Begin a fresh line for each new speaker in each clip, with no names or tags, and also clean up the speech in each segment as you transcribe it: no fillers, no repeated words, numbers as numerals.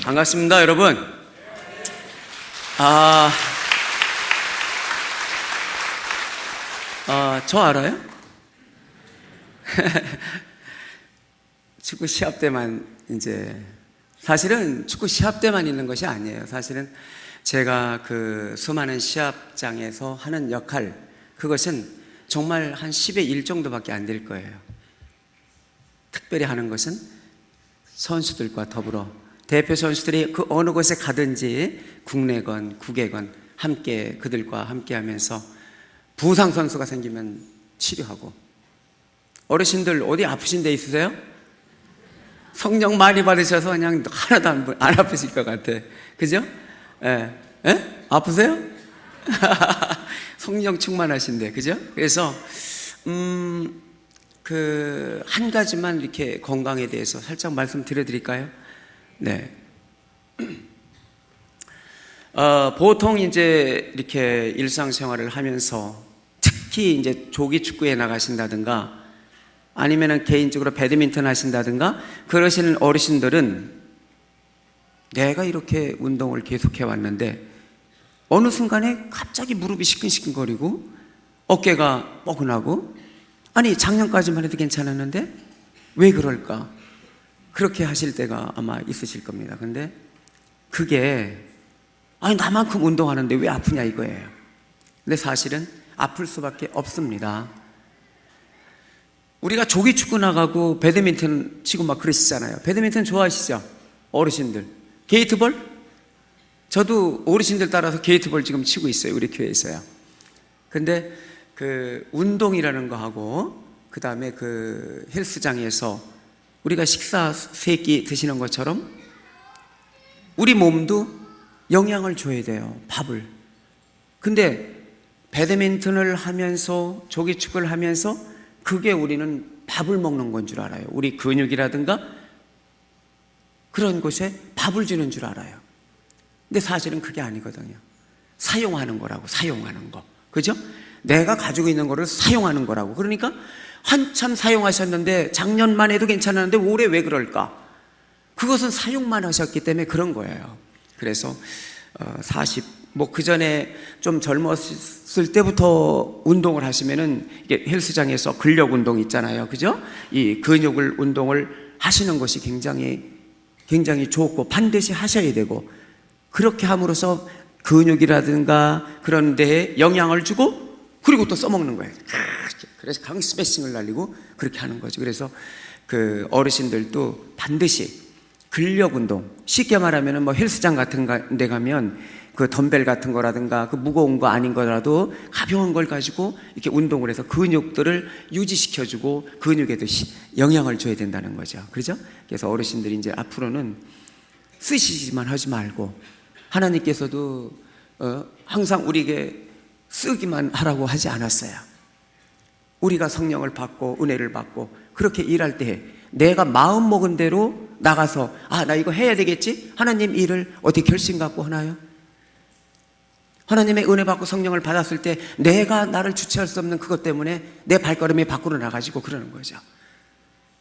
반갑습니다, 여러분. 저 알아요? 축구 시합 때만 사실은 축구 시합 때만 있는 것이 아니에요. 사실은 제가 그 수많은 시합장에서 하는 역할, 그것은 정말 한 10의 1 정도밖에 안 될 거예요. 특별히 하는 것은 선수들과 더불어 대표 선수들이 그 어느 곳에 가든지 국내건 국외건 함께 그들과 함께 하면서 부상 선수가 생기면 치료하고, 어르신들 어디 아프신 데 있으세요? 성령 많이 받으셔서 그냥 하나도 안 아프실 것 같아. 그죠? 예. 예? 아프세요? 성령 충만하신데, 그죠? 그래서 한 가지만 이렇게 건강에 대해서 살짝 말씀드려 드릴까요? 네. 보통 이렇게 일상생활을 하면서 특히 조기 축구에 나가신다든가 아니면은 개인적으로 배드민턴 하신다든가 그러시는 어르신들은 내가 이렇게 운동을 계속해 왔는데 어느 순간에 갑자기 무릎이 시큰시큰거리고 어깨가 뻐근하고, 아니 작년까지만 해도 괜찮았는데 왜 그럴까? 그렇게 하실 때가 아마 있으실 겁니다. 근데 그게 아니 나만큼 운동하는데 왜 아프냐 이거예요. 근데 사실은 아플 수밖에 없습니다. 우리가 조기 축구 나가고 배드민턴 치고 막 그러시잖아요. 배드민턴 좋아하시죠? 어르신들. 게이트볼? 저도 어르신들 따라서 게이트볼 지금 치고 있어요. 우리 교회에서요. 근데 그 운동이라는 거 하고 그 다음에 그 헬스장에서 우리가 식사 3끼 드시는 것처럼 우리 몸도 영양을 줘야 돼요. 밥을. 근데 배드민턴을 하면서 조기 축구를 하면서 그게 우리는 밥을 먹는 건 줄 알아요. 우리 근육이라든가 그런 곳에 밥을 주는 줄 알아요. 근데 사실은 그게 아니거든요. 사용하는 거라고, 사용하는 거. 그죠? 내가 가지고 있는 거를 사용하는 거라고. 그러니까 한참 사용하셨는데 작년만 해도 괜찮았는데 올해 왜 그럴까? 그것은 사용만 하셨기 때문에 그런 거예요. 그래서 그 전에 좀 젊었을 때부터 운동을 하시면은 이게 헬스장에서 근력 운동 있잖아요. 그죠? 이 근육을 운동을 하시는 것이 굉장히 좋고 반드시 하셔야 되고, 그렇게 함으로써 근육이라든가 그런 데에 영향을 주고 그리고 또 써먹는 거예요. 그래서 강 스매싱을 날리고 그렇게 하는 거죠. 그래서 그 어르신들도 반드시 근력 운동, 쉽게 말하면 뭐 헬스장 같은 데 가면 그 덤벨 같은 거라든가 그 무거운 거 아닌 거라도 가벼운 걸 가지고 이렇게 운동을 해서 근육들을 유지시켜주고 근육에도 영향을 줘야 된다는 거죠. 그렇죠? 그래서 어르신들이 이제 앞으로는 쓰시기만 하지 말고 하나님께서도 항상 우리에게 쓰기만 하라고 하지 않았어요. 우리가 성령을 받고 은혜를 받고 그렇게 일할 때 내가 마음 먹은 대로 나가서 나 이거 해야 되겠지? 하나님 일을 어떻게 결심 갖고 하나요? 하나님의 은혜 받고 성령을 받았을 때 내가 나를 주체할 수 없는 그것 때문에 내 발걸음이 밖으로 나가지고 그러는 거죠.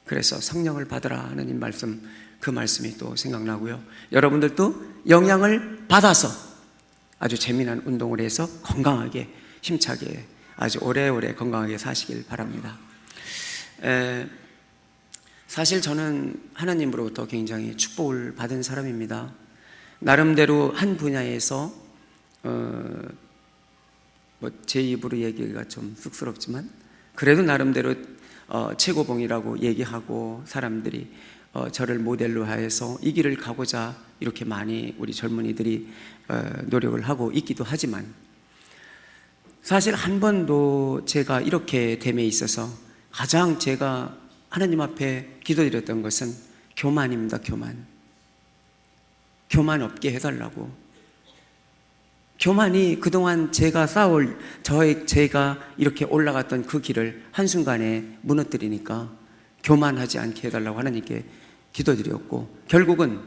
그래서 성령을 받으라 하나님 말씀, 그 말씀이 또 생각나고요. 여러분들도 영향을 받아서 아주 재미난 운동을 해서 건강하게 힘차게 아주 오래오래 건강하게 사시길 바랍니다. 사실 저는 하나님으로부터 굉장히 축복을 받은 사람입니다. 나름대로 한 분야에서 제 입으로 얘기가 좀 쑥스럽지만 그래도 나름대로 최고봉이라고 얘기하고 사람들이 저를 모델로 하여서 이 길을 가고자 이렇게 많이 우리 젊은이들이 노력을 하고 있기도 하지만, 사실 한 번도 제가 이렇게 됨에 있어서 가장 제가 하나님 앞에 기도드렸던 것은 교만입니다. 교만 없게 해달라고. 교만이 그동안 제가 제가 이렇게 올라갔던 그 길을 한순간에 무너뜨리니까 교만하지 않게 해달라고 하나님께 기도드렸고, 결국은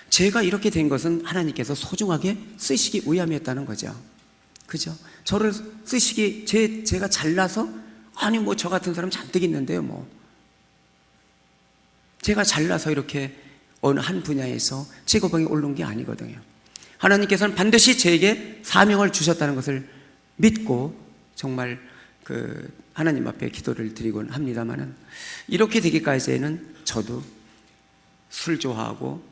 제가 이렇게 된 것은 하나님께서 소중하게 쓰시기 위함이었다는 거죠. 그죠? 저를 쓰시기, 제가 잘나서, 아니 저 같은 사람 잔뜩 있는데요 제가 잘나서 이렇게 어느 한 분야에서 최고봉에 오른 게 아니거든요. 하나님께서는 반드시 저에게 사명을 주셨다는 것을 믿고 정말 하나님 앞에 기도를 드리곤 합니다만은, 이렇게 되기까지는 저도 술 좋아하고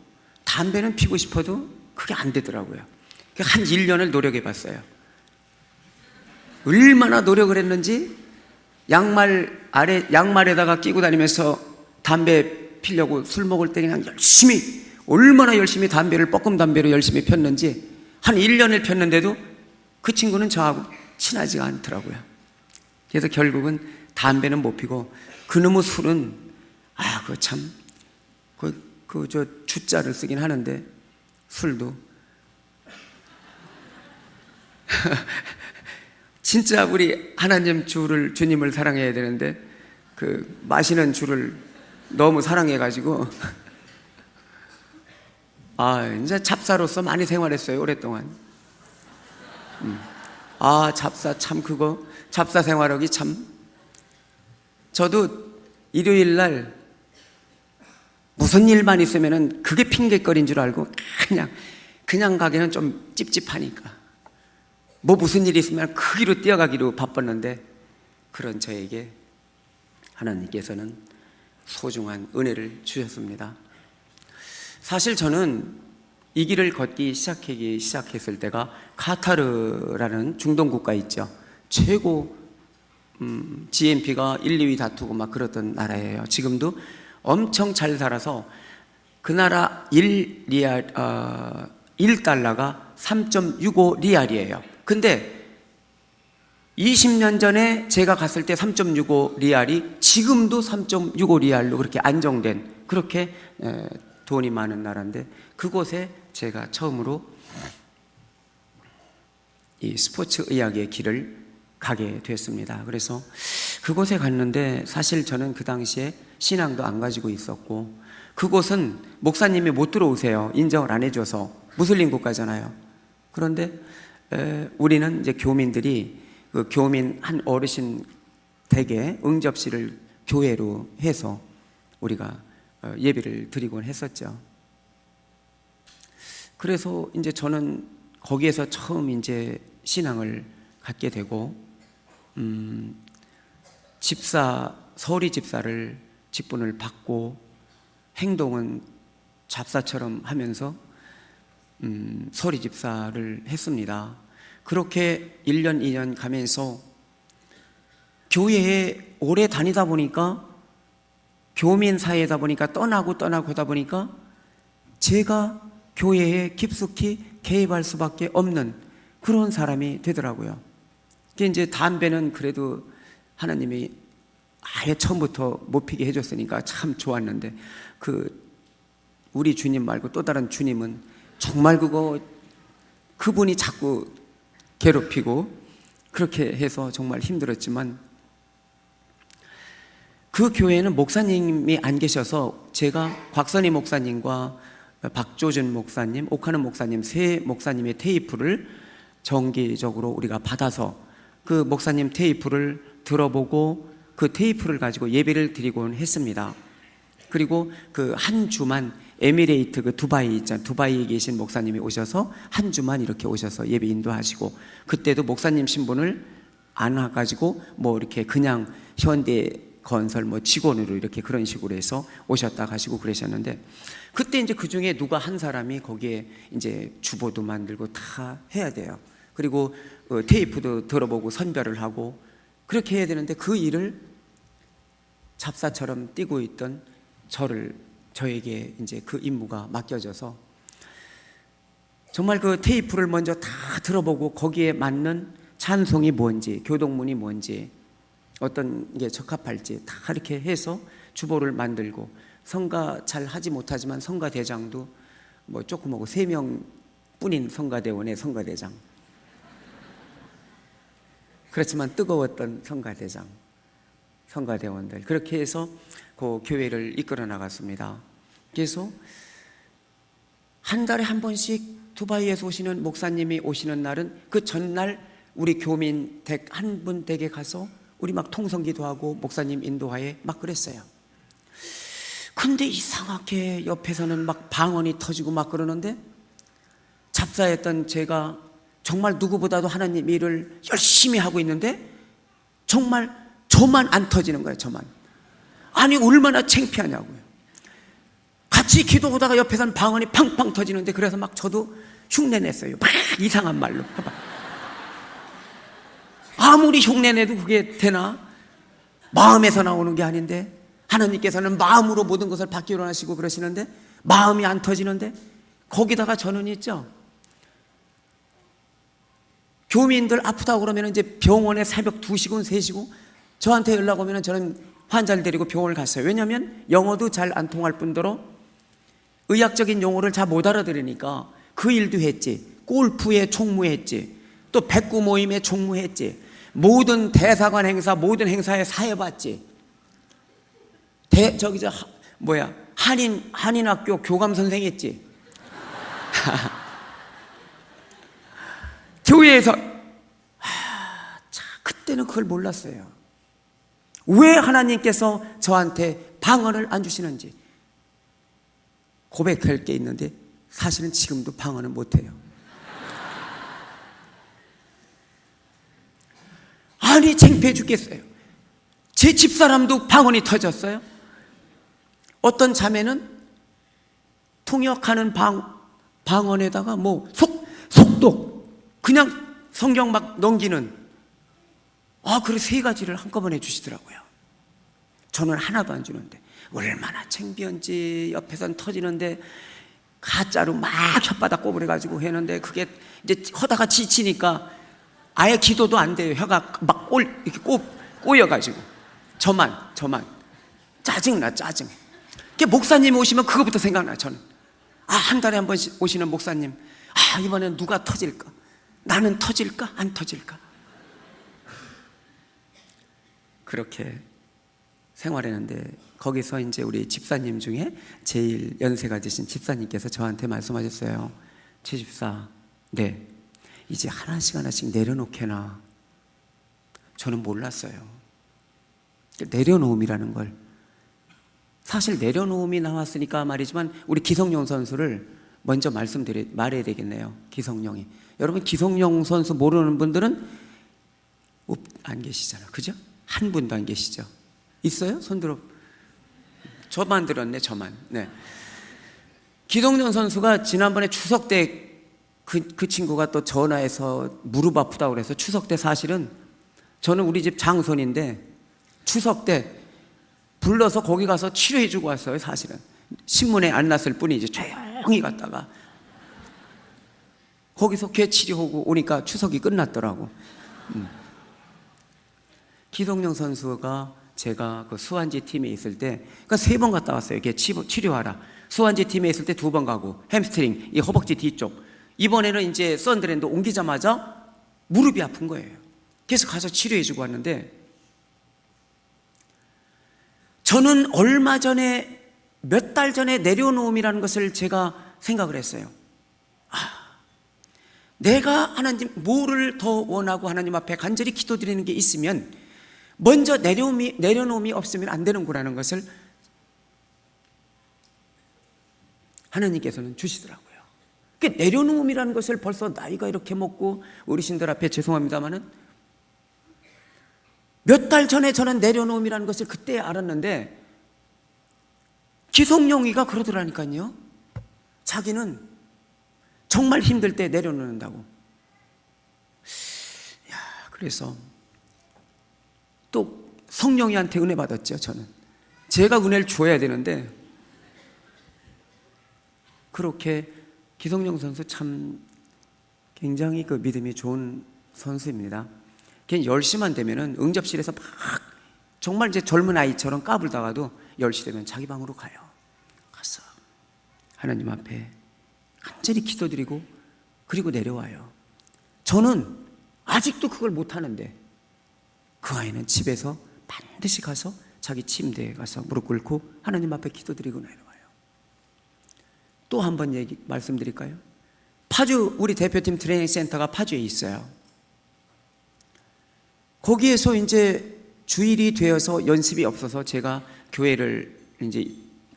담배는 피고 싶어도 그게 안 되더라고요. 한 1년을 노력해 봤어요. 얼마나 노력을 했는지 양말에다가 끼고 다니면서 담배 피려고 술 먹을 때 그냥 얼마나 열심히 담배를 뻐끔 담배로 열심히 폈는지 한 1년을 폈는데도 그 친구는 저하고 친하지가 않더라고요. 그래서 결국은 담배는 못 피고 그놈의 술은 그거 참 저 주자를 쓰긴 하는데 술도 진짜 우리 주님을 사랑해야 되는데 마시는 주를 너무 사랑해가지고 이제 잡사로서 많이 생활했어요, 오랫동안. 잡사 참 잡사 생활하기 참. 저도 일요일 날 무슨 일만 있으면은 그게 핑계거리인 줄 알고 그냥 가기는 좀 찝찝하니까 무슨 일이 있으면 그 길로 뛰어가기로 바빴는데, 그런 저에게 하나님께서는 소중한 은혜를 주셨습니다. 사실 저는 이 길을 걷기 시작했을 때가 카타르라는 중동 국가 있죠. 최고 GNP가 1, 2위 다투고 막 그랬던 나라예요. 지금도 엄청 잘 살아서 그 나라 1달러가 3.65 리알이에요. 근데 20년 전에 제가 갔을 때 3.65 리알이 지금도 3.65 리알로 그렇게 안정된, 그렇게 돈이 많은 나라인데, 그곳에 제가 처음으로 이 스포츠 의학의 길을 가게 됐습니다. 그래서 그곳에 갔는데 사실 저는 그 당시에 신앙도 안 가지고 있었고, 그곳은 목사님이 못 들어오세요. 인정을 안 해줘서. 무슬림 국가잖아요. 그런데 우리는 이제 교민들이 그 교민 한 어르신 댁에 응접실을 교회로 해서 우리가 예배를 드리곤 했었죠. 그래서 이제 저는 거기에서 처음 이제 신앙을 갖게 되고, 서리 집사를 직분을 받고 행동은 잡사처럼 하면서 서리 집사를 했습니다. 그렇게 1년, 2년 가면서 교회에 오래 다니다 보니까, 교민 사이에다 보니까 떠나고 하다 보니까 제가 교회에 깊숙이 개입할 수밖에 없는 그런 사람이 되더라고요. 이제 담배는 그래도 하나님이 아예 처음부터 못 피게 해줬으니까 참 좋았는데, 우리 주님 말고 또 다른 주님은 정말 그분이 자꾸 괴롭히고 그렇게 해서 정말 힘들었지만, 그 교회에는 목사님이 안 계셔서 제가 곽선희 목사님과 박조준 목사님, 옥하는 목사님 세 목사님의 테이프를 정기적으로 우리가 받아서 그 목사님 테이프를 들어보고 그 테이프를 가지고 예배를 드리곤 했습니다. 그리고 그 한 주만 에미레이트 두바이 있잖아요. 두바이에 계신 목사님이 오셔서 한 주만 이렇게 오셔서 예배 인도하시고, 그때도 목사님 신분을 안 와가지고 이렇게 그냥 현대 건설 직원으로 이렇게 그런 식으로 해서 오셨다 가시고 그러셨는데, 그때 이제 그 중에 누가 한 사람이 거기에 이제 주보도 만들고 다 해야 돼요. 그리고 테이프도 들어보고 선별을 하고 그렇게 해야 되는데, 그 일을 잡사처럼 뛰고 있던 저에게 이제 그 임무가 맡겨져서 정말 그 테이프를 먼저 다 들어보고 거기에 맞는 찬송이 뭔지, 교동문이 뭔지, 어떤 게 적합할지 다 이렇게 해서 주보를 만들고, 성가 잘 하지 못하지만 성가대장도 조금 하고 3명 뿐인 성가대원의 성가대장, 그렇지만 뜨거웠던 성가대원들, 그렇게 해서 그 교회를 이끌어 나갔습니다. 그래서 한 달에 한 번씩 두바이에서 오시는 목사님이 오시는 날은 그 전날 우리 교민 댁 한 분 댁에 가서 우리 막 통성기도 하고 목사님 인도하에 막 그랬어요. 근데 이상하게 옆에서는 막 방언이 터지고 막 그러는데 잡사였던 제가 정말 누구보다도 하나님 일을 열심히 하고 있는데 정말 저만 안 터지는 거예요. 저만. 아니 얼마나 창피하냐고요. 같이 기도하다가 옆에서는 방언이 팡팡 터지는데 그래서 막 저도 흉내냈어요. 막 이상한 말로. 아무리 흉내내도 그게 되나? 마음에서 나오는 게 아닌데 하나님께서는 마음으로 모든 것을 받기로 하시고 그러시는데 마음이 안 터지는데 거기다가 저는 있죠. 교민들 아프다고 그러면 이제 병원에 새벽 2시고 3시고 저한테 연락 오면 저는 환자를 데리고 병원을 갔어요. 왜냐하면 영어도 잘 안 통할 뿐더러 의학적인 용어를 잘 못 알아들으니까 그 일도 했지. 골프에 총무했지. 또 백구 모임에 총무했지. 모든 대사관 행사, 모든 행사에 사회봤지. 한인학교 교감 선생 했지. 교회에서 그때는 그걸 몰랐어요. 왜 하나님께서 저한테 방언을 안 주시는지. 고백할 게 있는데 사실은 지금도 방언은 못해요. 아니 창피해 죽겠어요. 제 집사람도 방언이 터졌어요. 어떤 자매는 통역하는 방언에다가 뭐 속독 그냥 성경 막 넘기는 그래 3가지를 한꺼번에 주시더라고요. 저는 하나도 안 주는데 얼마나 창피한지. 옆에선 터지는데 가짜로 막 혓바닥 꼬부려가지고 했는데 그게 이제 하다가 지치니까 아예 기도도 안 돼요. 혀가 막 이렇게 꼬여가지고 저만 짜증나. 목사님 오시면 그거부터 생각나. 저는 한 달에 한 번씩 오시는 목사님, 이번엔 누가 터질까? 나는 터질까? 안 터질까? 그렇게 생활했는데 거기서 이제 우리 집사님 중에 제일 연세가 되신 집사님께서 저한테 말씀하셨어요. 최 집사, 네, 이제 하나씩 내려놓게나. 저는 몰랐어요. 내려놓음이라는 걸. 사실 내려놓음이 나왔으니까 말이지만 우리 기성용 선수를 먼저 말해야 되겠네요. 기성용이. 여러분 기성용 선수 모르는 분들은 안 계시잖아요. 그죠? 한 분도 안 계시죠? 있어요? 손들어. 저만 들었네. 저만. 네. 기성용 선수가 지난번에 추석 때 그 친구가 또 전화해서 무릎 아프다고 그래서 추석 때 사실은 저는 우리 집 장손인데 추석 때 불러서 거기 가서 치료해 주고 왔어요. 사실은 신문에 안 났을 뿐이지. 조용히 갔다가 거기서 걔 치료하고 오니까 추석이 끝났더라고. 기성용 선수가 제가 그 수완지 팀에 있을 때 그러니까 3번 갔다 왔어요. 걔 치료하라. 수완지 팀에 있을 때 2번 가고 햄스트링, 이 허벅지 뒤쪽. 이번에는 이제 썬드랜드 옮기자마자 무릎이 아픈 거예요. 그래서 가서 치료해 주고 왔는데 저는 얼마 전에 몇 달 전에 내려놓음이라는 것을 제가 생각을 했어요. 내가 하나님 뭐를 더 원하고 하나님 앞에 간절히 기도드리는 게 있으면 먼저 내려놓음이 없으면 안 되는구나는 것을 하나님께서는 주시더라고요. 내려놓음이라는 것을 벌써 나이가 이렇게 먹고 어르신들 앞에 죄송합니다마는 몇 달 전에 저는 내려놓음이라는 것을 그때 알았는데 기성용이가 그러더라니까요. 자기는 정말 힘들 때 내려놓는다고. 그래서 또 성령이한테 은혜 받았죠. 저는 제가 은혜를 줘야 되는데 그렇게 기성용 선수 참 굉장히 그 믿음이 좋은 선수입니다. 걔 10시만 되면은 응접실에서 막 정말 이제 젊은 아이처럼 까불다가도 10시 되면 자기 방으로 가요. 가서 하나님 앞에 간절히 기도드리고 그리고 내려와요. 저는 아직도 그걸 못하는데 그 아이는 집에서 반드시 가서 자기 침대에 가서 무릎 꿇고 하나님 앞에 기도드리고 내려와요. 또 한 번 말씀드릴까요? 파주 우리 대표팀 트레이닝 센터가 파주에 있어요. 거기에서 이제 주일이 되어서 연습이 없어서 제가 교회를 이제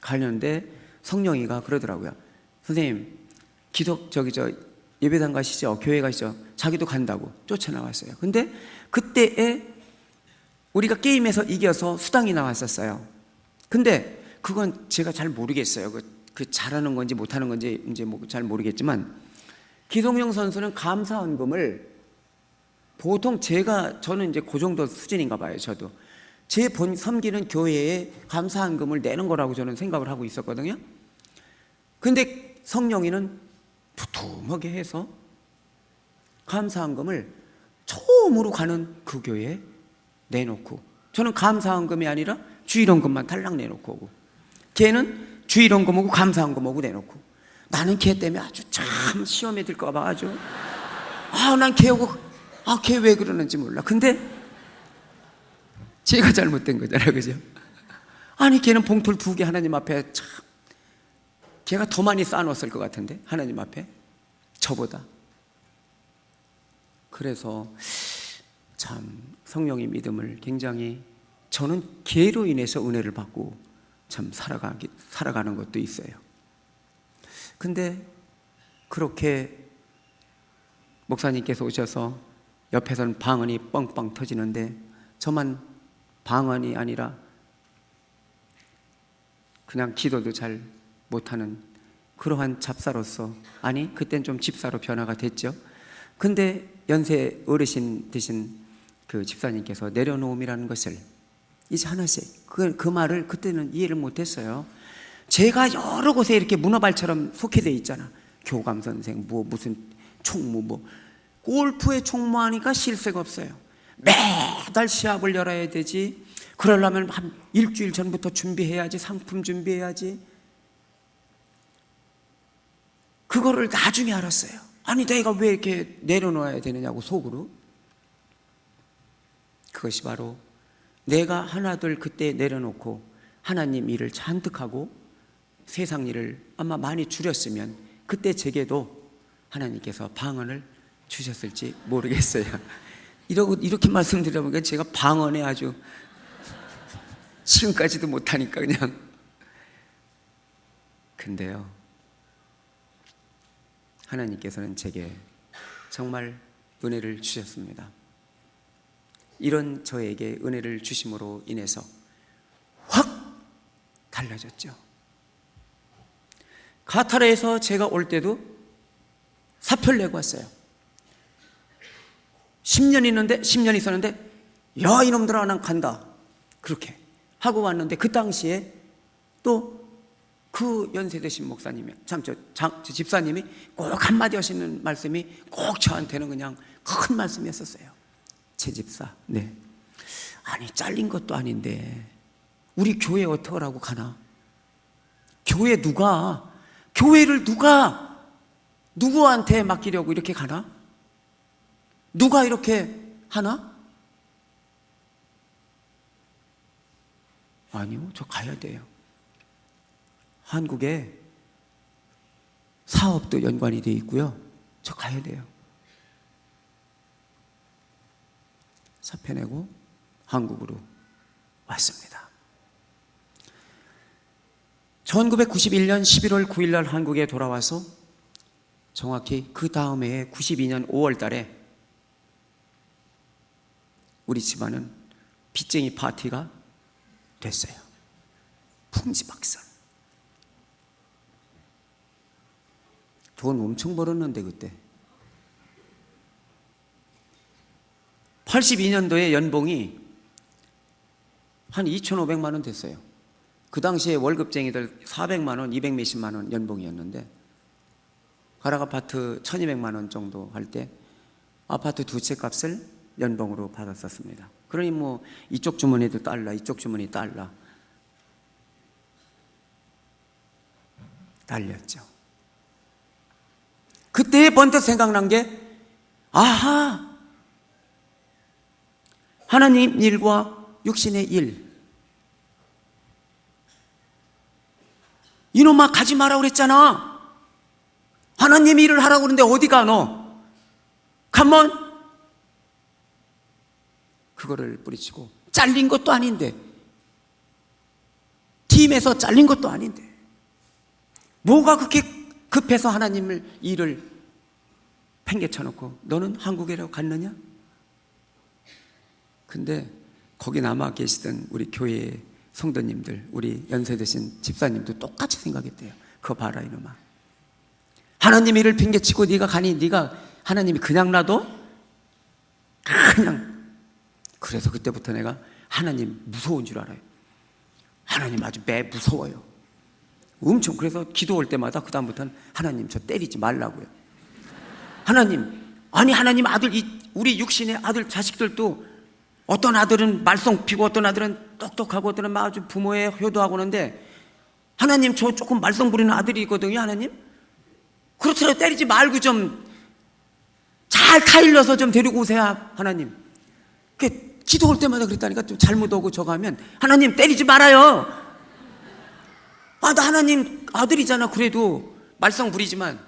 가는데 성령이가 그러더라고요. 선생님, 예배당 가시죠? 교회 가시죠? 자기도 간다고 쫓아나왔어요. 근데 그때에 우리가 게임에서 이겨서 수당이 나왔었어요. 근데 그건 제가 잘 모르겠어요. 그 잘하는 건지 못하는 건지 이제 뭐 잘 모르겠지만, 기성용 선수는 감사헌금을 보통 저는 이제 그 정도 수준인가 봐요. 저도 제 섬기는 교회에 감사헌금을 내는 거라고 저는 생각을 하고 있었거든요. 근데 성령이는 두툼하게 해서 감사헌금을 처음으로 가는 그 교회에 내놓고, 저는 감사헌금이 아니라 주일헌금만 달랑 내놓고 오고, 걔는 주일헌금하고 감사헌금하고 내놓고, 나는 걔 때문에 아주 참 시험에 들까 봐 아주 난 걔하고 걔 왜 그러는지 몰라. 근데 제가 잘못된 거잖아요, 그죠? 아니 걔는 봉투를 2개 하나님 앞에 참, 걔가 더 많이 쌓아놓았을 것 같은데 하나님 앞에 저보다. 그래서 참 성령의 믿음을 굉장히, 저는 걔로 인해서 은혜를 받고 참 살아가는 것도 있어요. 근데 그렇게 목사님께서 오셔서 옆에서는 방언이 뻥뻥 터지는데 저만 방언이 아니라 그냥 기도도 잘 못하는 그러한 잡사로서, 아니 그땐 좀 집사로 변화가 됐죠. 근데 연세 어르신 되신 그 집사님께서 내려놓음이라는 것을 이제 하나씩, 그 말을 그때는 이해를 못했어요. 제가 여러 곳에 이렇게 문어발처럼 속해져 있잖아. 교감선생, 무슨 총무, 골프에 총무하니까 쉴 새가 없어요. 매달 시합을 열어야 되지. 그러려면 한 일주일 전부터 준비해야지. 상품 준비해야지. 그거를 나중에 알았어요. 아니 내가 왜 이렇게 내려놓아야 되느냐고 속으로. 그것이 바로 내가 하나둘 그때 내려놓고 하나님 일을 잔뜩 하고 세상 일을 아마 많이 줄였으면 그때 제게도 하나님께서 방언을 주셨을지 모르겠어요. 이렇게 말씀드려보니까 제가 방언에 아주 지금까지도 못하니까 그냥. 근데요, 하나님께서는 제게 정말 은혜를 주셨습니다. 이런 저에게 은혜를 주심으로 인해서 확 달라졌죠. 카타르에서 제가 올 때도 사표를 내고 왔어요. 10년 있었는데, 야 이놈들아 난 간다 그렇게 하고 왔는데, 그 당시에 또 그 연세 드신 목사님이 저 집사님이 꼭 한마디 하시는 말씀이 꼭 저한테는 그냥 큰 말씀이었었어요. 제 집사, 네, 아니 잘린 것도 아닌데 우리 교회 어떡하라고 가나? 교회를 누구한테 맡기려고 이렇게 가나? 누가 이렇게 하나? 아니요, 저 가야 돼요. 한국에 사업도 연관이 돼 있고요. 저 가야 돼요. 사표 내고 한국으로 왔습니다. 1991년 11월 9일 날 한국에 돌아와서 정확히 그 다음 해에 92년 5월 달에 우리 집안은 빚쟁이 파티가 됐어요. 풍지박산. 돈 엄청 벌었는데 그때 82년도에 연봉이 한 2,500만 원 됐어요. 그 당시에 월급쟁이들 400만 원, 200 몇십만 원 연봉이었는데, 가락 아파트 1,200만 원 정도 할 때 아파트 2채 값을 연봉으로 받았었습니다. 그러니 뭐 이쪽 주머니도 달러, 이쪽 주머니 달러 달렸죠. 그때 번뜩 생각난 게, 아하, 하나님 일과 육신의 일, 이놈아 가지 마라 그랬잖아. 하나님 일을 하라고 그러는데 어디 가 너? 가만. 그거를 뿌리치고, 잘린 것도 아닌데 팀에서 잘린 것도 아닌데 뭐가 그렇게 급해서 하나님을 일을 팽개쳐놓고 너는 한국이라고 갔느냐? 근데 거기 남아 계시던 우리 교회 성도님들, 우리 연세드신 집사님도 똑같이 생각했대요. 그거 봐라 이놈아, 하나님 일을 핑계치고 네가 가니 네가 하나님이 그냥 놔둬? 그냥. 그래서 그때부터 내가 하나님 무서운 줄 알아요. 하나님 아주 매 무서워요. 엄청. 그래서 기도 올 때마다 그 다음부터는 하나님 저 때리지 말라고요. 하나님, 아니 하나님 아들, 우리 육신의 아들 자식들도 어떤 아들은 말썽 피고 어떤 아들은 똑똑하고 어떤 아들은 아주 부모에 효도하고 하는데 하나님 저 조금 말썽 부리는 아들이 있거든요. 하나님 그렇더라도 때리지 말고 좀 잘 타일러서 좀 데리고 오세요. 하나님. 기도 올 때마다 그랬다니까. 좀 잘못 오고 저거 하면 하나님 때리지 말아요. 아, 나 하나님 아들이잖아. 그래도 말썽 부리지만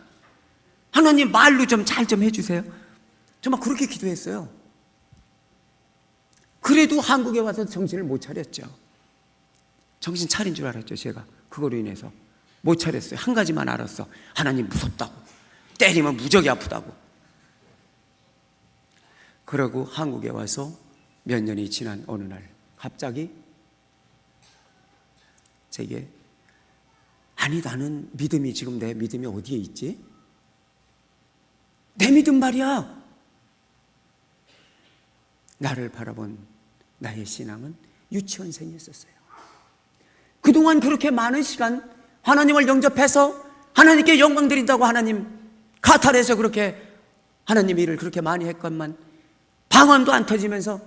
하나님 말로 좀 잘 좀 해주세요. 정말 그렇게 기도했어요. 그래도 한국에 와서 정신을 못 차렸죠. 정신 차린 줄 알았죠. 제가 그거로 인해서 못 차렸어요. 한 가지만 알았어. 하나님 무섭다고, 때리면 무적이 아프다고. 그러고 한국에 와서 몇 년이 지난 어느 날 갑자기 제게, 아니 나는 믿음이, 지금 내 믿음이 어디에 있지? 내 믿음 말이야. 나를 바라본 나의 신앙은 유치원생이었어요. 그동안 그렇게 많은 시간 하나님을 영접해서 하나님께 영광 드린다고 하나님 카타르에서 그렇게 하나님 일을 그렇게 많이 했건만 방언도 안 터지면서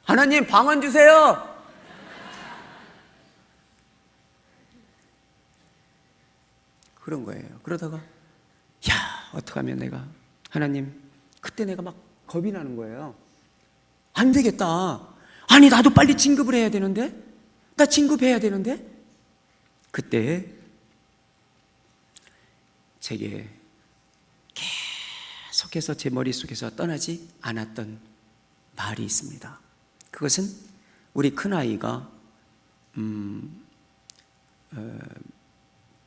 하나님 방언 주세요. 그런 거예요. 그러다가 야, 어떡하면 내가, 하나님, 그때 내가 막 겁이 나는 거예요. 안 되겠다. 아니 나도 빨리 진급을 해야 되는데, 나 진급해야 되는데. 그때 제게 계속해서 제 머릿속에서 떠나지 않았던 말이 있습니다. 그것은 우리 큰아이가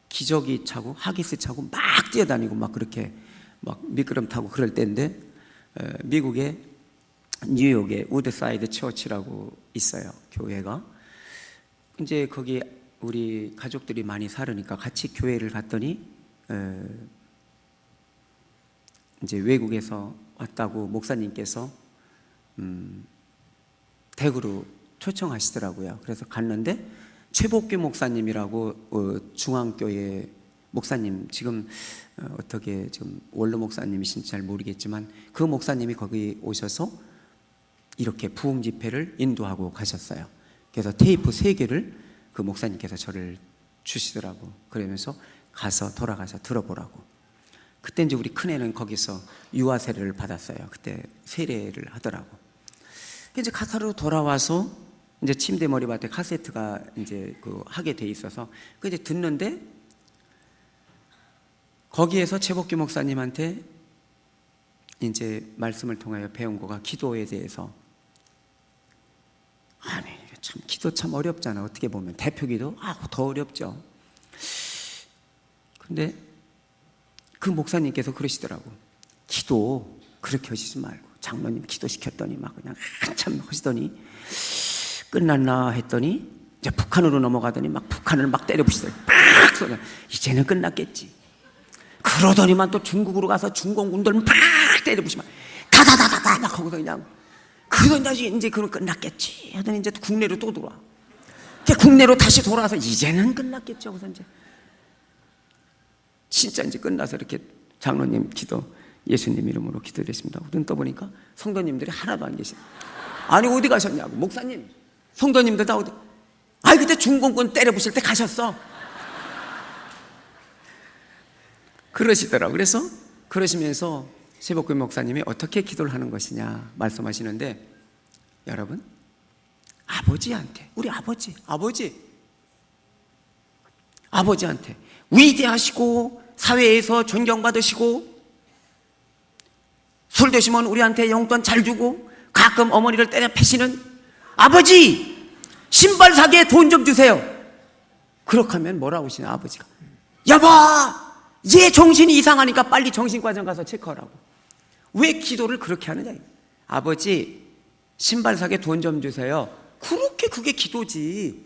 기저귀 차고 하기스 차고 막 뛰어다니고 막 그렇게 막 미끄럼 타고 그럴 때인데, 미국의 뉴욕의 우드사이드 처치라고 있어요, 교회가. 이제 거기 우리 가족들이 많이 살으니까 같이 교회를 갔더니 이제 외국에서 왔다고 목사님께서 댁으로 초청하시더라고요. 그래서 갔는데 최복규 목사님이라고 중앙교회 목사님, 지금 어떻게 지금 원로 목사님이신지 잘 모르겠지만 그 목사님이 거기 오셔서 이렇게 부흥 집회를 인도하고 가셨어요. 그래서 테이프 3개를 그 목사님께서 저를 주시더라고. 그러면서 가서 돌아가서 들어보라고. 그때 이제 우리 큰애는 거기서 유아 세례를 받았어요. 그때 세례를 하더라고. 이제 카타르로 돌아와서 이제 침대 머리맡에 카세트가 이제 하게 돼 있어서 그 이제 듣는데, 거기에서 최복규 목사님한테 이제 말씀을 통하여 배운 거가 기도에 대해서, 아니 참 기도 참 어렵잖아. 어떻게 보면 대표기도 더 어렵죠. 근데 그 목사님께서 그러시더라고. 기도 그렇게 하시지 말고, 장로님 기도시켰더니 막 그냥 한참 하시더니 끝났나 했더니 이제 북한으로 넘어가더니 막 북한을 막 때려부시더니 팍 쏘냐. 이제는 끝났겠지. 그러더니만 또 중국으로 가서 중공 군들 팍 때려부시면 다다다다다 막 거기서 그냥, 그러더니 이제 그건 끝났겠지 하더니 이제 국내로 또 돌아와. 국내로 다시 돌아와서 이제는 끝났겠죠. 그래서 이제 진짜 이제 끝나서 이렇게 장로님 기도, 예수님 이름으로 기도드렸습니다. 눈 떠보니까 성도님들이 하나도 안 계시네. 아니 어디 가셨냐고. 목사님, 성도님들 다 어디? 아니 그때 중공군 때려부실 때 가셨어. 그러시더라고요. 그래서 그러시면서 세복규 목사님이 어떻게 기도를 하는 것이냐 말씀하시는데, 여러분, 아버지한테, 우리 아버지한테 위대하시고 사회에서 존경받으시고 술 드시면 우리한테 용돈 잘 주고 가끔 어머니를 때려 패시는 아버지, 신발 사기에 돈 좀 주세요. 그렇게 하면 뭐라고 하시냐, 아버지가. 여보, 얘 정신이 이상하니까 빨리 정신과장 가서 체크하라고. 왜 기도를 그렇게 하느냐. 아버지, 신발 사기에 돈 좀 주세요. 그렇게 그게 기도지.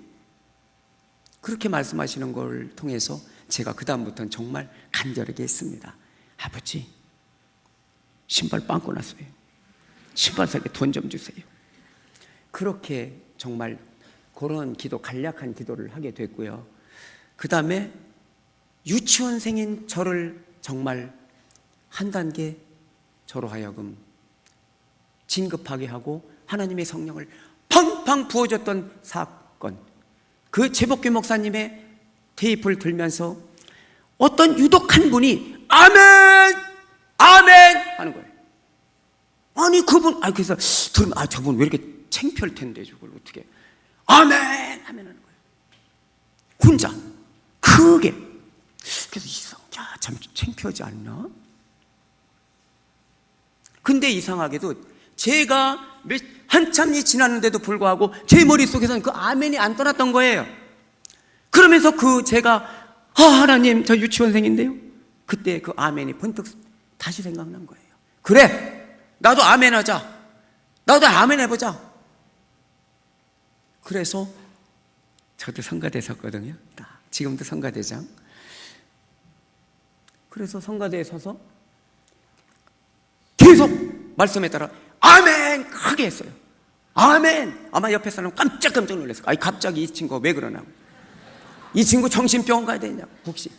그렇게 말씀하시는 걸 통해서 제가 그 다음부터는 정말 간절하게 했습니다. 아버지, 신발 빵꾸 났어요. 신발 사기에 돈 좀 주세요. 그렇게 정말 그런 기도, 간략한 기도를 하게 됐고요. 그 다음에 유치원생인 저를 정말 한 단계 저로 하여금 진급하게 하고 하나님의 성령을 팡팡 부어줬던 사건, 그 재복귀 목사님의 테이프를 들면서 어떤 유독한 분이 아멘! 아멘! 하는 거예요. 아니 그분, 그래서 들으면 저분 왜 이렇게 창피할 텐데 저걸 어떻게 아멘! 하면 하는 거예요. 혼자 크게. 그래서 참 창피하지 않나? 근데 이상하게도 제가 한참이 지났는데도 불구하고 제 머릿속에서는 그 아멘이 안 떠났던 거예요. 그러면서 제가 하나님, 저 유치원생인데요. 그때 그 아멘이 번뜩 다시 생각난 거예요. 그래, 나도 아멘 하자. 나도 아멘 해보자. 그래서 저도 성가대 섰거든요. 지금도 성가대장. 그래서 성가대에 서서 계속 말씀에 따라 아멘 크게 했어요. 아멘. 아마 옆에 사람 깜짝 놀랐어요. 갑자기 이 친구가 왜 그러나, 이 친구 정신병원 가야 되냐고 혹시.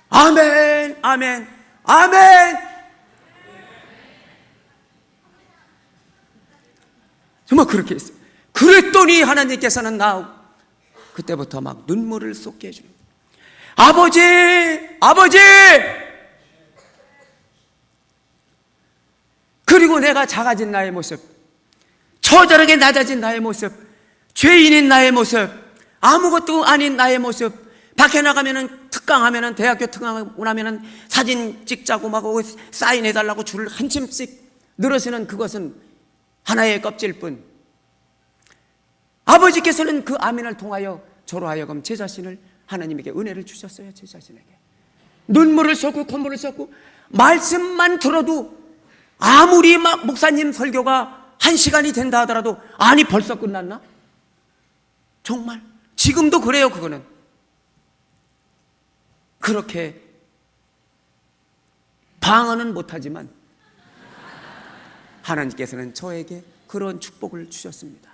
아멘, 아멘, 아멘. 정말 그렇게 했어요. 그랬더니 하나님께서는 그때부터 막 눈물을 쏟게 해주는 거예요. 아버지, 아버지. 그리고 내가 작아진 나의 모습, 처절하게 낮아진 나의 모습, 죄인인 나의 모습, 아무것도 아닌 나의 모습, 밖에 나가면은 특강하면은, 대학교 특강하고 나면은 사진 찍자고 막 사인해달라고 줄을 한침씩 늘어서는 그것은 하나의 껍질뿐. 아버지께서는 그 아멘을 통하여 저로 하여금 제 자신을 하나님에게 은혜를 주셨어요. 제 자신에게 눈물을 쏟고 콧물을 쏟고, 말씀만 들어도 아무리 막 목사님 설교가 1시간이 된다 하더라도 아니 벌써 끝났나? 정말 지금도 그래요. 그거는 그렇게 방언은 못하지만 하나님께서는 저에게 그런 축복을 주셨습니다.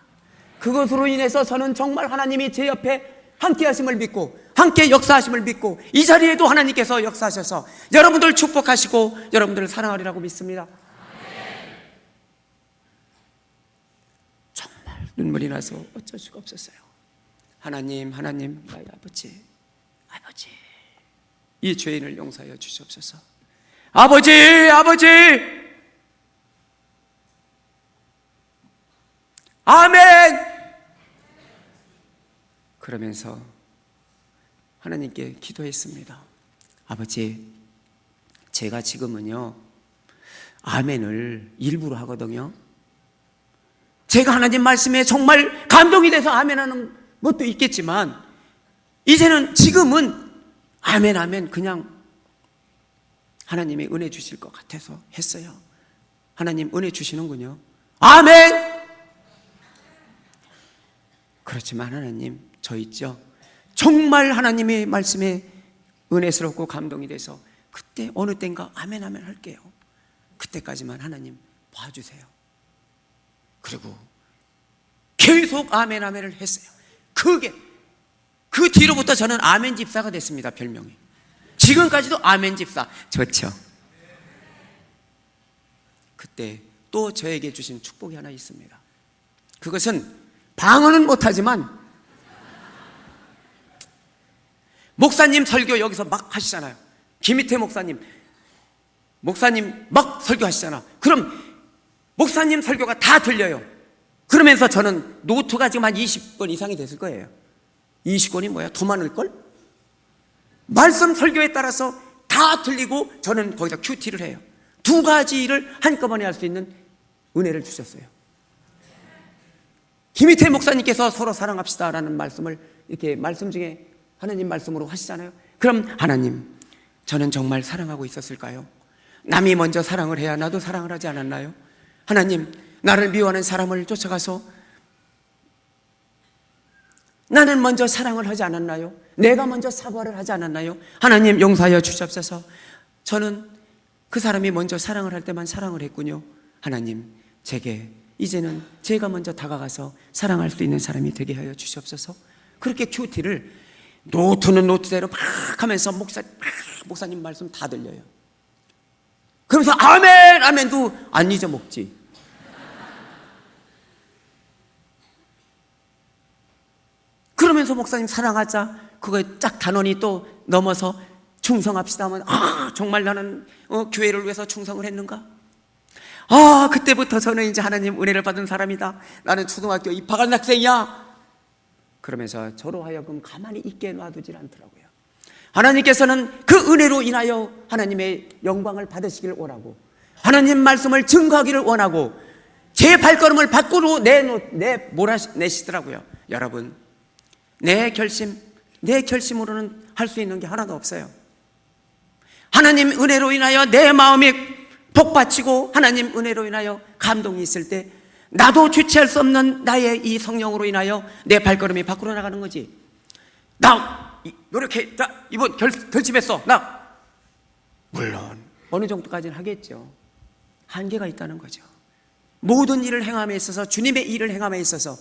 그것으로 인해서 저는 정말 하나님이 제 옆에 함께 하심을 믿고, 함께 역사하심을 믿고, 이 자리에도 하나님께서 역사하셔서 여러분들 축복하시고 여러분들을 사랑하리라고 믿습니다. 정말 눈물이 나서 어쩔 수가 없었어요. 하나님, 나의 아버지, 이 죄인을 용서하여 주시옵소서. 아버지, 아멘. 그러면서 하나님께 기도했습니다. 아버지, 제가 지금은요 아멘을 일부러 하거든요. 제가 하나님 말씀에 정말 감동이 돼서 아멘하는 것도 있겠지만, 이제는 지금은 아멘 그냥 하나님이 은혜 주실 것 같아서 했어요. 하나님 은혜 주시는군요. 아멘. 그렇지만 하나님, 저 있죠, 정말 하나님의 말씀에 은혜스럽고 감동이 돼서 그때 어느 땐가 아멘 할게요. 그때까지만 하나님 봐주세요. 그리고 계속 아멘을 했어요. 그 뒤로부터 저는 아멘 집사가 됐습니다. 별명이. 지금까지도 아멘 집사. 좋죠. 그때 또 저에게 주신 축복이 하나 있습니다. 그것은 방언은 못하지만 목사님 설교 여기서 막 하시잖아요. 김희태 목사님 막 설교하시잖아. 그럼 목사님 설교가 다 들려요. 그러면서 저는 노트가 지금 한 20권 이상이 됐을 거예요. 20권이 뭐야? 더 많을걸? 말씀 설교에 따라서 다 들리고 저는 거기다 큐티를 해요. 두 가지를 한꺼번에 할 수 있는 은혜를 주셨어요. 김희태 목사님께서 서로 사랑합시다라는 말씀을 이렇게 말씀 중에 하나님 말씀으로 하시잖아요. 그럼 하나님, 저는 정말 사랑하고 있었을까요? 남이 먼저 사랑을 해야 나도 사랑을 하지 않았나요? 하나님, 나를 미워하는 사람을 쫓아가서 나는 먼저 사랑을 하지 않았나요? 내가 먼저 사과를 하지 않았나요? 하나님 용서하여 주시옵소서. 저는 그 사람이 먼저 사랑을 할 때만 사랑을 했군요. 하나님, 제게 이제는 제가 먼저 다가가서 사랑할 수 있는 사람이 되게 하여 주시옵소서. 그렇게 큐티를 노트는 노트대로 막 하면서 목사님 말씀 다 들려요. 그러면서 아멘 아멘도 안 잊어먹지. 그러면서 목사님 사랑하자 그거에 쫙 단원이 또 넘어서 충성합시다 하면 정말 나는 교회를 위해서 충성을 했는가? 그때부터 저는 이제 하나님 은혜를 받은 사람이다. 나는 초등학교 입학한 학생이야. 그러면서 저로 하여금 가만히 있게 놔두질 않더라고요. 하나님께서는 그 은혜로 인하여 하나님의 영광을 받으시기를 원하고 하나님 말씀을 증거하기를 원하고 제 발걸음을 밖으로 몰아내시더라고요. 여러분, 내 결심으로는 할 수 있는 게 하나도 없어요. 하나님 은혜로 인하여 내 마음이 복받치고 하나님 은혜로 인하여 감동이 있을 때 나도 주체할 수 없는 나의 이 성령으로 인하여 내 발걸음이 밖으로 나가는 거지. 나 노력해. 자, 이번 결심했어. 나 물론 어느 정도까지는 하겠죠. 한계가 있다는 거죠. 모든 일을 행함에 있어서 주님의 일을 행함에 있어서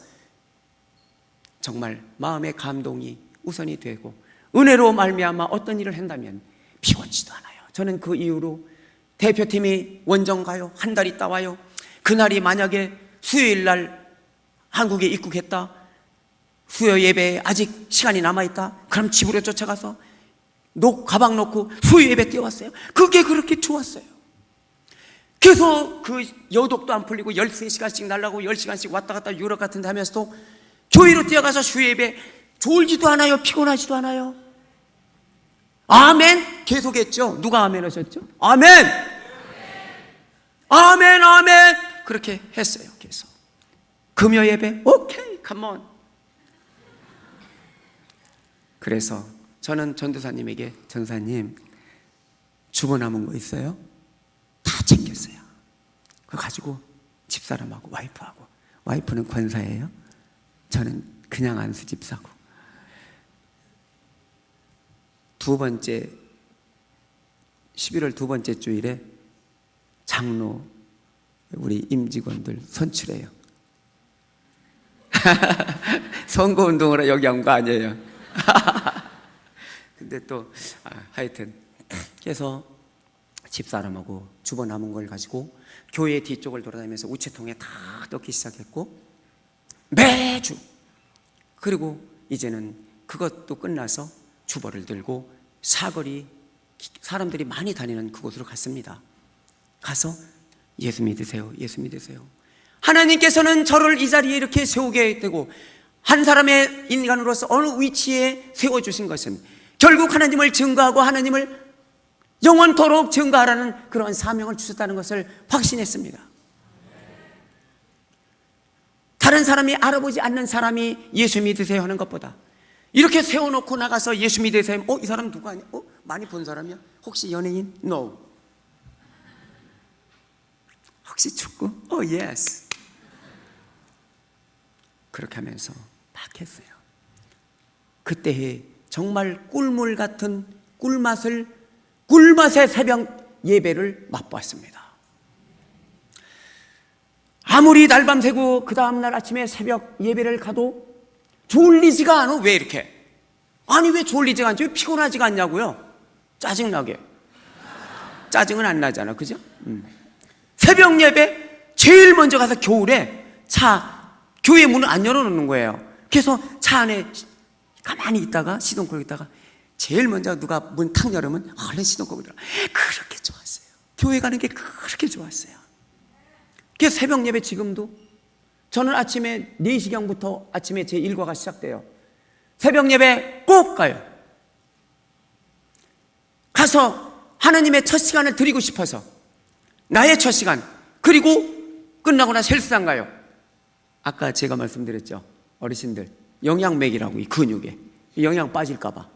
정말 마음의 감동이 우선이 되고 은혜로 말미암아 어떤 일을 한다면 피곤치도 않아요. 저는 그 이후로 대표팀이 원정 가요. 한 달 있다 와요. 그날이 만약에 수요일 날 한국에 입국했다. 수요 예배에 아직 시간이 남아있다. 그럼 집으로 쫓아가서 가방 놓고 수요 예배 뛰어왔어요. 그게 그렇게 좋았어요. 계속 그 여독도 안 풀리고 13시간씩 날라고 10시간씩 왔다 갔다 유럽 같은 데 하면서도 교회로 뛰어가서 수요 예배 졸지도 않아요. 피곤하지도 않아요. 아멘 계속했죠. 누가 아멘 하셨죠? 아멘 아멘 아멘 그렇게 했어요. 계속 금요 예배 오케이 컴온. 그래서 저는 전도사님에게 전사님 주보 남은 거 있어요? 다 챙겼어요. 그거 가지고 집사람하고 와이프하고, 와이프는 권사예요. 저는 그냥 안수 집사고. 두 번째 11월 두 번째 주일에 장로 우리 임직원들 선출해요. 선거운동으로 여기 온 거 아니에요. 근데 또 하여튼 그래서 집사람하고 주보 남은 걸 가지고 교회 뒤쪽을 돌아다니면서 우체통에 다 넣기 시작했고 매주, 그리고 이제는 그것도 끝나서 주보를 들고 사거리 사람들이 많이 다니는 그곳으로 갔습니다. 가서 예수 믿으세요, 예수 믿으세요. 하나님께서는 저를 이 자리에 이렇게 세우게 되고 한 사람의 인간으로서 어느 위치에 세워주신 것은 결국 하나님을 증거하고 하나님을 영원토록 증거하라는 그런 사명을 주셨다는 것을 확신했습니다. 다른 사람이 알아보지 않는 사람이 예수 믿으세요 하는 것보다 이렇게 세워놓고 나가서 예수 믿으세요. 이 사람 누구 아니야? 많이 본 사람이야? 혹시 연예인? No. 혹시 축구? yes. 그렇게 하면서 막 했어요. 그때에 정말 꿀물 같은 꿀맛의 새벽 예배를 맛보았습니다. 아무리 날밤 새고 그 다음날 아침에 새벽 예배를 가도 졸리지가 않아. 왜 이렇게? 아니 왜 졸리지가 않지? 왜 피곤하지가 않냐고요? 짜증나게. 짜증은 안 나잖아, 그죠? 새벽 예배 제일 먼저 가서 겨울에 교회 문을 안 열어놓는 거예요. 그래서 차 안에 가만히 있다가 시동 걸고 있다가 제일 먼저 누가 문 탁 열으면 얼른 시동 걸고 들어. 그렇게 좋았어요. 교회 가는 게 그렇게 좋았어요. 그래서 새벽 예배 지금도 저는 아침에 4시경부터 아침에 제 일과가 시작돼요. 새벽 예배 꼭 가요. 가서 하나님의 첫 시간을 드리고 싶어서 나의 첫 시간. 그리고 끝나고 나서 헬스장 가요. 아까 제가 말씀드렸죠. 어르신들 영양 먹이라고, 이 근육에 영양 빠질까봐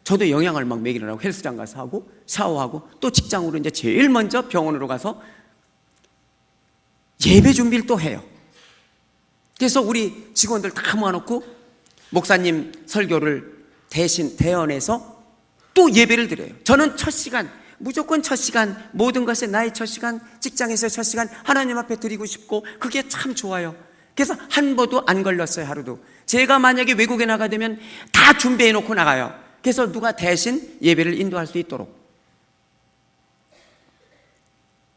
저도 영양을 막 먹이느라고 헬스장 가서 하고 샤워하고 또 직장으로 이제 제일 먼저 병원으로 가서 예배 준비를 또 해요. 그래서 우리 직원들 다 모아놓고 목사님 설교를 대신 대언해서 또 예배를 드려요. 저는 첫 시간, 무조건 첫 시간, 모든 것에 나의 첫 시간, 직장에서의 첫 시간 하나님 앞에 드리고 싶고 그게 참 좋아요. 그래서 한 번도 안 걸렸어요. 하루도. 제가 만약에 외국에 나가게 되면 다 준비해 놓고 나가요. 그래서 누가 대신 예배를 인도할 수 있도록.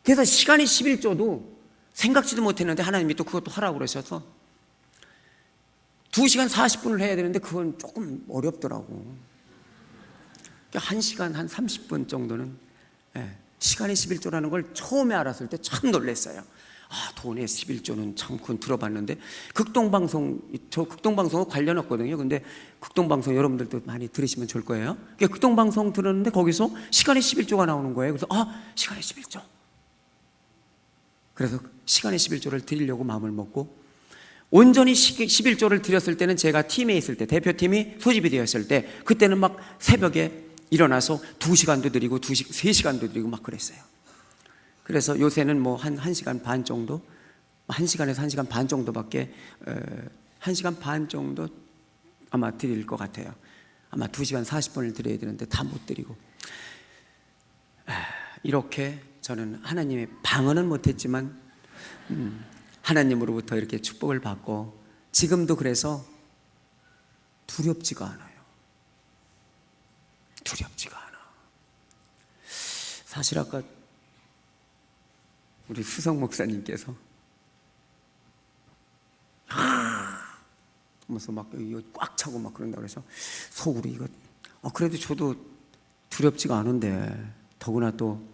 그래서 시간이 11조도 생각지도 못했는데 하나님이 또 그것도 하라고 그러셔서 2시간 40분을 해야 되는데 그건 조금 어렵더라고. 1시간 한 30분 정도는, 시간이 11조라는 걸 처음에 알았을 때 참 놀랐어요. 아, 돈의 11조는 참 그건 들어봤는데 극동방송, 저 극동방송과 관련 없거든요. 근데 극동방송 여러분들도 많이 들으시면 좋을 거예요. 극동방송 들었는데 거기서 시간이 11조가 나오는 거예요. 그래서 시간이 11조. 그래서 시간의 11조를 드리려고 마음을 먹고 온전히 11조를 드렸을 때는 제가 팀에 있을 때, 대표팀이 소집이 되었을 때 그때는 막 새벽에 일어나서 2시간도 드리고 3시간도 드리고 막 그랬어요. 그래서 요새는 뭐 한 1시간 반 정도, 1시간에서 1시간 반 정도밖에, 1시간 반 정도 아마 드릴 것 같아요. 아마 2시간 40분을 드려야 되는데 다 못 드리고. 이렇게 저는 하나님의 방언은 못했지만 하나님으로부터 이렇게 축복을 받고 지금도 그래서 두렵지가 않아요. 두렵지가 않아. 사실 아까 우리 수성 목사님께서 하면서 막 이거 꽉 차고 막 그런다 그래서 속으로 이거 그래도 저도 두렵지가 않은데 더구나 또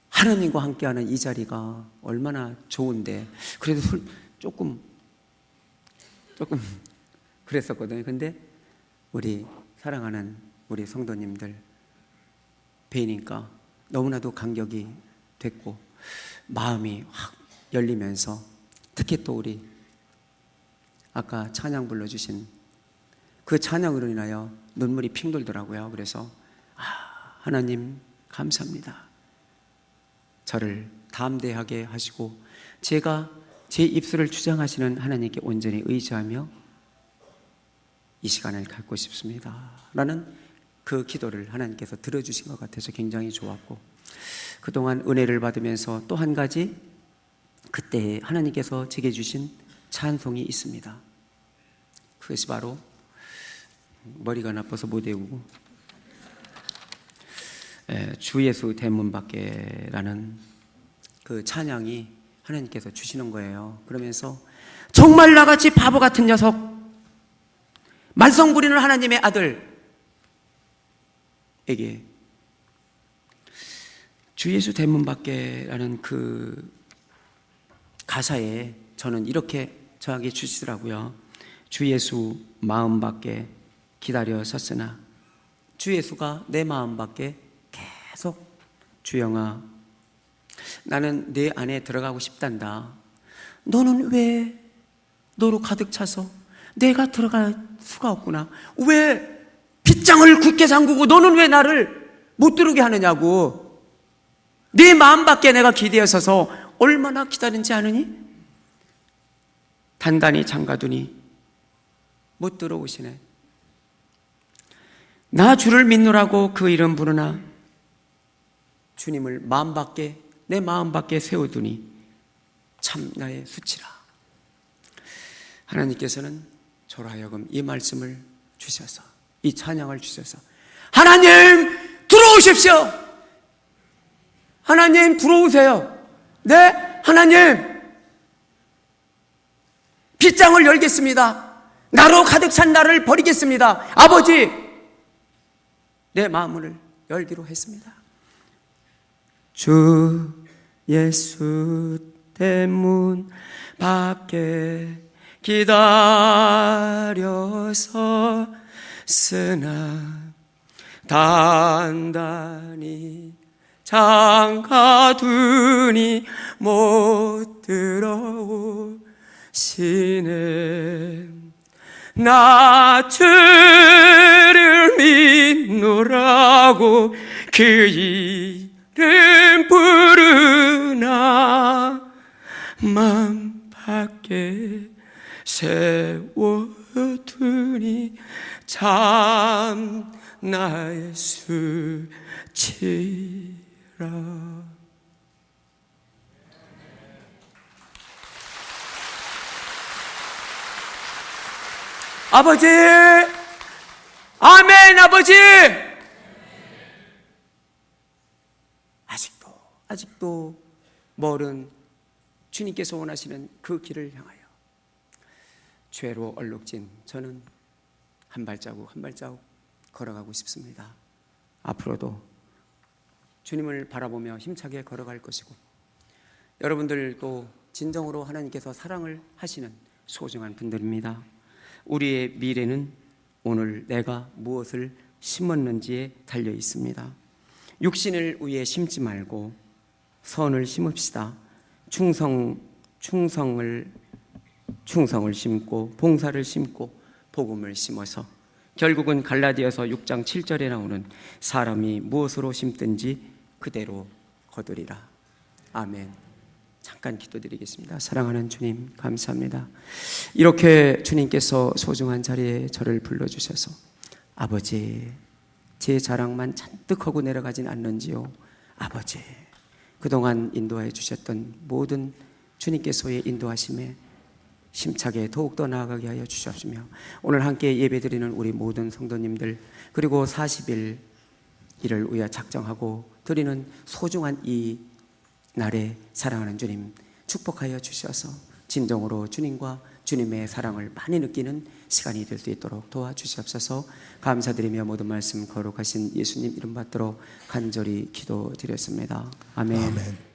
하나님과 함께하는 이 자리가 얼마나 좋은데 그래도 조금 그랬었거든요. 근데 우리 사랑하는 우리 성도님들 뵈니까 너무나도 감격이 됐고 마음이 확 열리면서 특히 또 우리 아까 찬양 불러주신 그 찬양으로 인하여 눈물이 핑 돌더라고요. 그래서 하나님 감사합니다. 저를 담대하게 하시고 제가 제 입술을 주장하시는 하나님께 온전히 의지하며 이 시간을 갖고 싶습니다 라는 그 기도를 하나님께서 들어주신 것 같아서 굉장히 좋았고 그동안 은혜를 받으면서 또 한 가지 그때 하나님께서 제게 주신 찬송이 있습니다. 그것이 바로 머리가 나빠서 못 외우고 주 예수 대문 밖에라는 그 찬양이 하나님께서 주시는 거예요. 그러면서 정말 나같이 바보 같은 녀석 말썽 부리는 하나님의 아들에게 주 예수 대문 밖에라는 그 가사에 저는 이렇게 저에게 주시더라고요. 주 예수 마음 밖에 기다려 섰으나 주 예수가 내 마음 밖에 계속 주영아 나는 내 안에 들어가고 싶단다. 너는 왜 너로 가득 차서 내가 들어갈 수가 없구나. 왜 빗장을 굳게 잠그고 너는 왜 나를 못 들어오게 하느냐고. 네 마음 밖에 내가 기대어 서서 얼마나 기다린지 아느니? 단단히 잠가두니 못 들어오시네. 나 주를 믿노라고 그 이름 부르나 주님을 마음 밖에 내 마음 밖에 세워두니 참 나의 수치라. 하나님께서는 저로 하여금 이 말씀을 주셔서 이 찬양을 주셔서 하나님 들어오십시오. 하나님 들어오세요. 네 하나님 빗장을 열겠습니다. 나로 가득 찬 나를 버리겠습니다. 아버지 내 마음을 열기로 했습니다. 주 예수 대문 밖에 기다려서 쓰나 단단히 장가두니 못 들어오시네. 나 주를 믿노라고 그 이름 부르나 맘 밖에 세워두니 참 나의 수치라. 아버지, 아멘. 아버지, 아직도 멀은 주님께서 원하시는 그 길을 향하여 죄로 얼룩진 저는 한 발자국 한 발자국 걸어가고 싶습니다. 앞으로도 주님을 바라보며 힘차게 걸어갈 것이고, 여러분들도 진정으로 하나님께서 사랑을 하시는 소중한 분들입니다. 우리의 미래는 오늘 내가 무엇을 심었는지에 달려 있습니다. 육신을 위해 심지 말고 선을 심읍시다. 충성을 심고 봉사를 심고 복음을 심어서 결국은 갈라디아서 6장 7절에 나오는 사람이 무엇으로 심든지 그대로 거두리라. 아멘. 잠깐 기도드리겠습니다. 사랑하는 주님, 감사합니다. 이렇게 주님께서 소중한 자리에 저를 불러주셔서 아버지, 제 자랑만 잔뜩 하고 내려가진 않는지요. 아버지, 그동안 인도해 주셨던 모든 주님께서의 인도하심에 힘차게 더욱더 나아가게 하여 주시옵시며, 오늘 함께 예배드리는 우리 모든 성도님들, 그리고 40일 이를 위해 작정하고 드리는 소중한 이 날에 사랑하는 주님 축복하여 주셔서 진정으로 주님과 주님의 사랑을 많이 느끼는 시간이 될 수 있도록 도와주시옵소서. 감사드리며 모든 말씀 거룩하신 예수님 이름 받들어 간절히 기도드렸습니다. 아멘.
아멘.